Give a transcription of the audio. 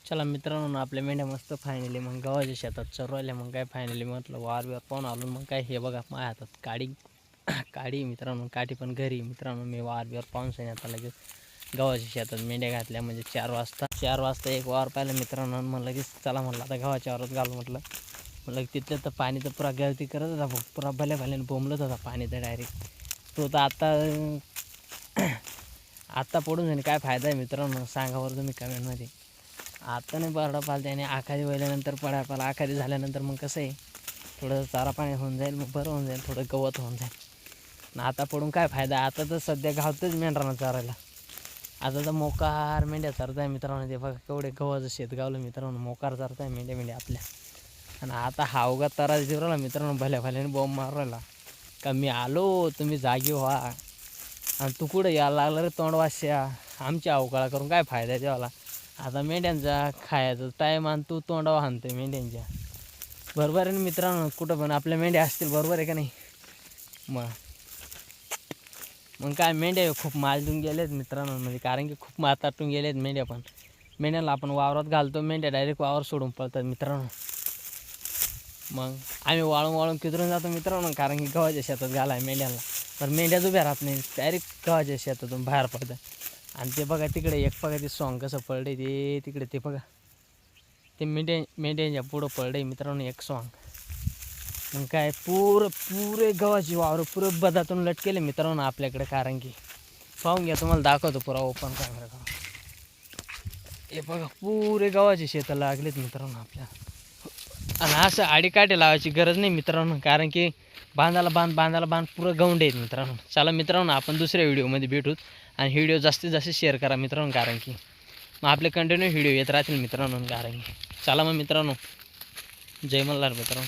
चला मित्रांनो, आपल्या मेंढ्या मस्त फायनली मग गव्हाच्या शेतात चरवल्या. मग काय फायनली म्हटलं वावर पाहून आलो. मग काय हे बघा माझ्या हातात काडी काडी मित्रांनो, काठी पण घरी मित्रांनो. मी वावर पाहून सांग आता लगेच गव्हाच्या शेतात मेंढ्या घातल्या. म्हणजे 4 वाजता एक वावर पाहिलं मित्रांनो. मग लगेच चला म्हटलं आता गव्हाच्या वावरात घालू म्हटलं तिथलं तर पाणी तर पुरा गळती करत होता, पुरा भल्याने बोंबलत होता पाणी तर डायरेक्ट. तो तर आत्ता पडून जाईल. काय फायदा आहे मित्रांनो सांगा बरं तुम्ही कमेंटमध्ये. आता नाही बरडा पालते आणि आखाडी वळल्यानंतर पडायला आखाडी झाल्यानंतर मग कसं आहे, थोडं चारा पाणी होऊन जाईल, मग बरं होऊन जाईल, थोडं गवत होऊन जाईल. आणि आता पडून काय फायदा. आता तर सध्या गावतच मेंढरांना चारायला. आता तर मोकार मेंढ्या चारताय मित्रांनो. ते बघा केवढे गव्हाचं शेत गावलं मित्रांनो. मोकार चारताय मेंढ्या आपल्या. आणि आता हा अवघा त्रास देऊ राहिला मित्रांनो, भल्याने बॉम्ब मारू राहिला का मी आलो तुम्ही जागी व्हा. आणि तू कुठं यायला लागला रे तोंडवाश्या, आमची अवकाळा करून काय फायदा आहे तेव्हाला. आता मेंढ्यांचा खायचा टाईम आणि तू तोंडावा हाणतोय मेंढ्यांच्या. बरोबर आहे ना मित्रांनो, कुठं पण आपल्या मेंढ्या असतील, बरोबर आहे का नाही. मग काय मेंढ्या खूप माजून गेलेत मित्रांनो. म्हणजे कारण की खूप माताटून गेलेत मेंढ्या. पण मेंढ्याला आपण वावरात घालतो, मेंढ्या डायरेक्ट वावर सोडून पळतात मित्रांनो. मग आम्ही वाळून कितरून जातो मित्रांनो, कारण की गव्हाच्या शेतात घालाय मेंढ्याला. तर मेंढ्याच उभ्या राहत नाही, डायरेक्ट गव्हाच्या शेतातून बाहेर पडतात. आणि ते बघा तिकडे एक बघा ते सॉंग कसं पडले ते तिकडे, ते बघा ते मेंढ्यांच्या पुढं पडले मित्रांनो एक सॉंग. मग काय पुरे गव्हाची वावर पुरे बदातून लटकेले मित्रांनो आपल्याकडे. कारण की पाहून घ्या, तुम्हाला दाखवतो पुरा ओपन कॅमेरा करून. हे बघा पुरे गव्हाचे शेतं लागलेत मित्रांनो आपल्या. आणि असं आडीकाठी लावायची गरज नाही मित्रांनो, कारण की बांधायला बांध पुरं गौंडे आहेत मित्रांनो. चला मित्रांनो, आपण दुसऱ्या व्हिडिओमध्ये भेटूत. आणि व्हिडिओ जास्तीत जास्त शेअर करा मित्रांनो, कारण की मग आपले कंटिन्यू व्हिडिओ येत राहतील मित्रांनो. कारण की चला मग मित्रांनो, जय मल्हार मित्रांनो.